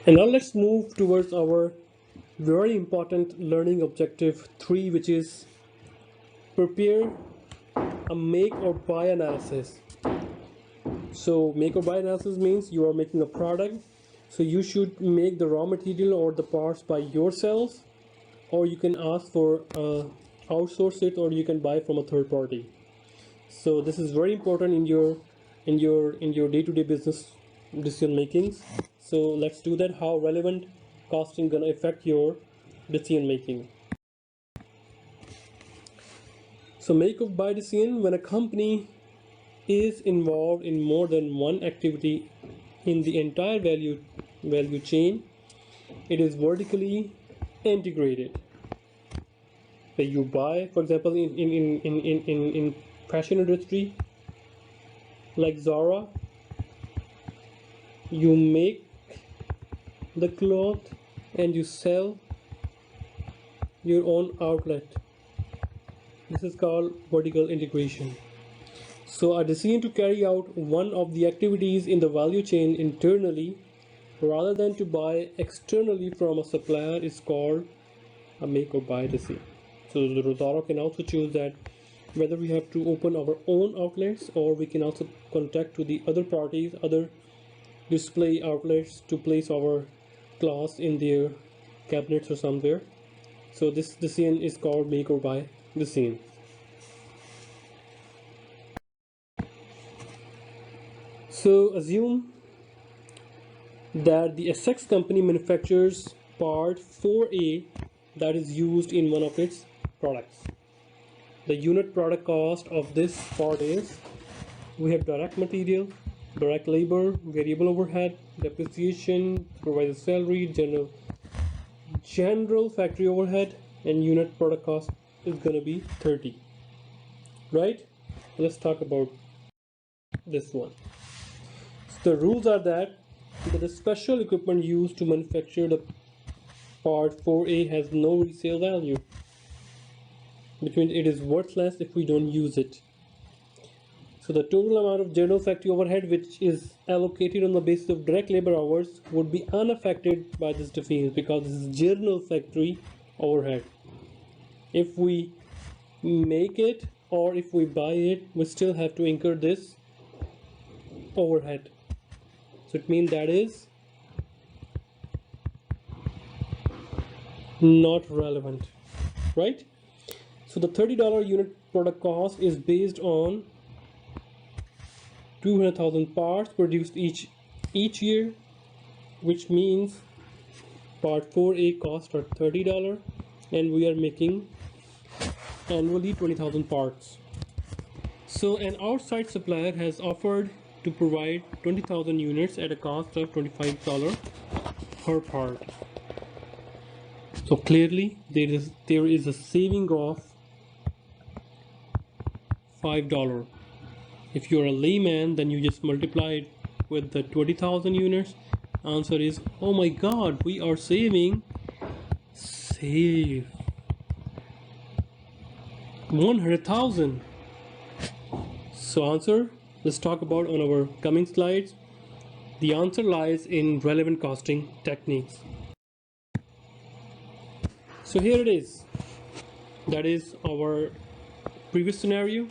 And now let's move towards our very important learning objective 3, which is prepare a make or buy analysis. So make or buy analysis means you are making a product, so you should make the raw material or the parts by yourselves, or you can ask for outsource it, or you can buy from a third party. So this is very important in your day-to-day business decision makings. So let's do that. How relevant costing gonna affect your decision making? So make or buy decision: when a company is involved in more than one activity in the entire value chain, it is vertically integrated. So you buy, for example, in fashion industry like Zara, you make the cloth and you sell your own outlet. This is called vertical integration. So a decision to carry out one of the activities in the value chain internally rather than to buy externally from a supplier is called a make or buy decision. So the Zara can also choose that whether we have to open our own outlets, or we can also contact to the other parties, other display outlets, to place our cloths in their cabinets or somewhere. So this decision is called make or buy decision. So assume that the Essex company manufactures part 4A that is used in one of its products. The unit product cost of this part is, we have direct material, direct labor, variable overhead, depreciation, supervisor salary, general factory overhead, and unit product cost is going to be 30. Right? Let's talk about this one. So the rules are that the special equipment used to manufacture the part 4A has no resale value, which means it is worthless if we don't use it. So the total amount of general factory overhead, which is allocated on the basis of direct labor hours, would be unaffected by this definition because this is general factory overhead. If we make it or if we buy it, we still have to incur this overhead. So it means that is not relevant, right? So the $30 unit product cost is based on 200,000 parts produced each year, which means part 4A costs are $30 and we are making annually 20,000 parts. So an outside supplier has offered to provide 20,000 units at a cost of $25 per part. So clearly there is a saving of $5. If you're a layman, then you just multiply it with the 20,000 units. Answer is, oh my god, we are save 100,000. So answer, let's talk about on our coming slides. The answer lies in relevant costing techniques. So here it is. That is our previous scenario.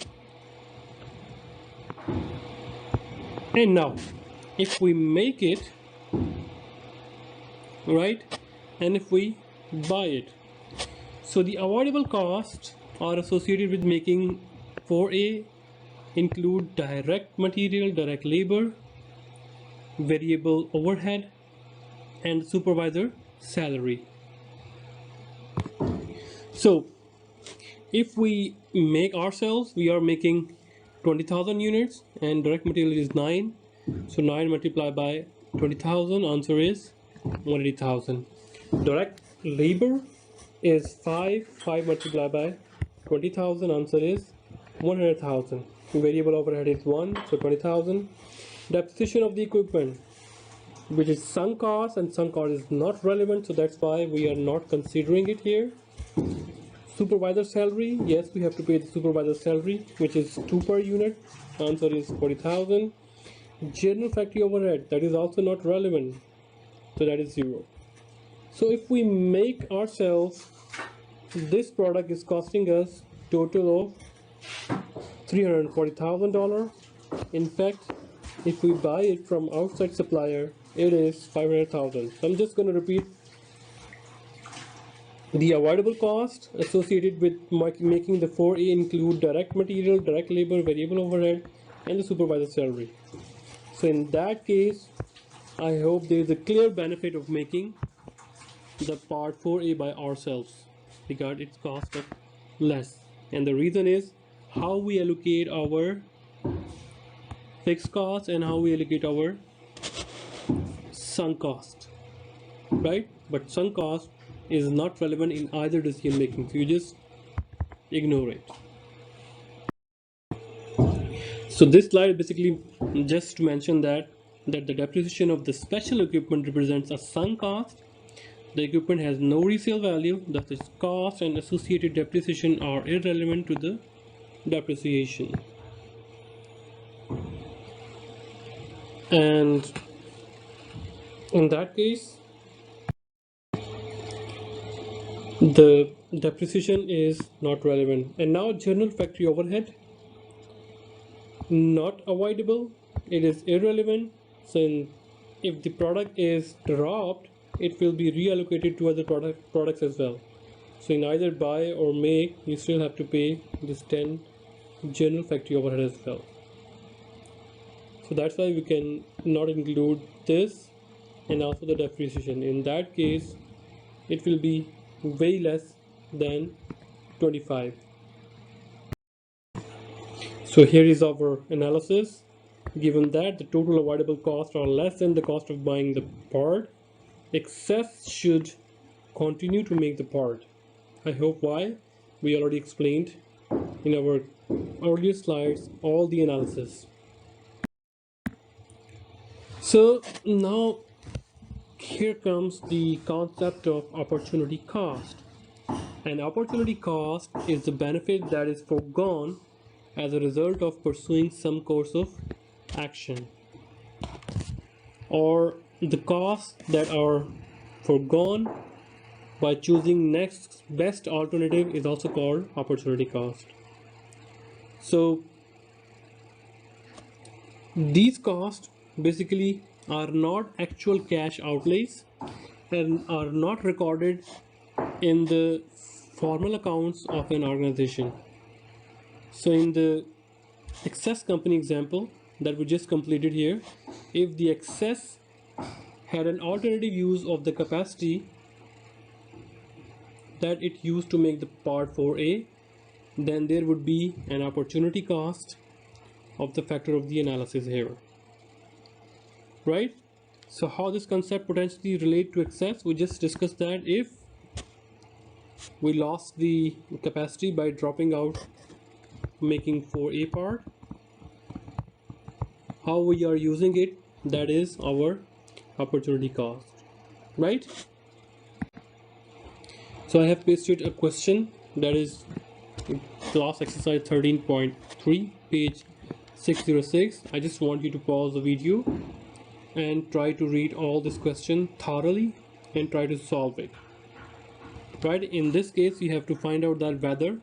And now, if we make it, right, and if we buy it, so the avoidable costs are associated with making 4A include direct material, direct labor, variable overhead, and supervisor salary. So if we make ourselves, we are making 20,000 units and direct material is 9. So 9 multiplied by 20,000, answer is 180,000. Direct labor is 5. 5 multiplied by 20,000, answer is 100,000. Variable overhead is 1, so 20,000. Depreciation of the equipment, which is sunk cost, and sunk cost is not relevant, so that's why we are not considering it here. Supervisor salary, yes, we have to pay the supervisor salary, which is 2 per unit. Answer is 40,000. General factory overhead, that is also not relevant. So that is 0. So if we make ourselves, this product is costing us total of $340,000. In fact, if we buy it from outside supplier, it is $500,000. So I'm just going to repeat the avoidable cost associated with making the 4A include direct material, direct labor, variable overhead, and the supervisor salary. So in that case, I hope there is a clear benefit of making the part 4A by ourselves because its cost of less. And the reason is how we allocate our fixed costs and how we allocate our sunk cost, right? But sunk cost is not relevant in either decision making, so you just ignore it. So this slide basically just to mention that the depreciation of the special equipment represents a sunk cost. The equipment has no resale value, thus its cost and associated depreciation are irrelevant to the depreciation. And in that case, the depreciation is not relevant. And now general factory overhead, not avoidable, it is irrelevant. So if the product is dropped, it will be reallocated to other products as well. So in either buy or make, you still have to pay this 10 general factory overhead as well. So that's why we can not include this and also the depreciation. In that case, it will be way less than 25. So here is our analysis. Given that the total avoidable costs are less than the cost of buying the part, excess should continue to make the part. I hope why we already explained in our earlier slides all the analysis. So now here comes the concept of opportunity cost. And opportunity cost is the benefit that is foregone as a result of pursuing some course of action, or the costs that are foregone by choosing next best alternative is also called opportunity cost. So these costs basically are not actual cash outlays and are not recorded in the formal accounts of an organization. So in the excess company example that we just completed here, if the excess had an alternative use of the capacity that it used to make the part 4A, then there would be an opportunity cost of the factor of the analysis here, right? So how this concept potentially relate to excess, we just discussed that if we lost the capacity by dropping out making 4A part, how we are using it, that is our opportunity cost, right? So I have pasted a question that is class exercise 13.3 page 606. I just want you to pause the video and try to read all this question thoroughly and try to solve it, right? In this case you have to find out that whether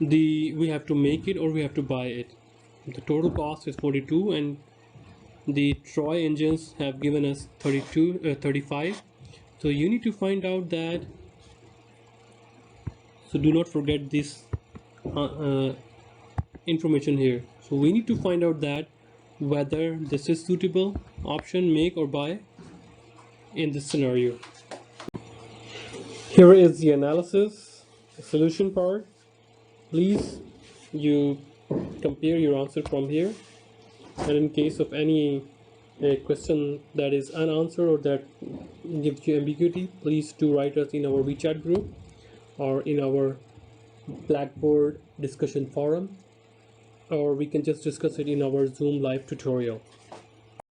we have to make it or we have to buy it. The total cost is 42 and the Troy engines have given us 35. So you need to find out that, so do not forget this information here. So we need to find out that whether this is suitable option, make or buy in this scenario. Here is the analysis, the solution part. Please you compare your answer from here, and in case of any question that is unanswered or that gives you ambiguity, please do write us in our WeChat group or in our Blackboard discussion forum, or we can just discuss it in our Zoom live tutorial.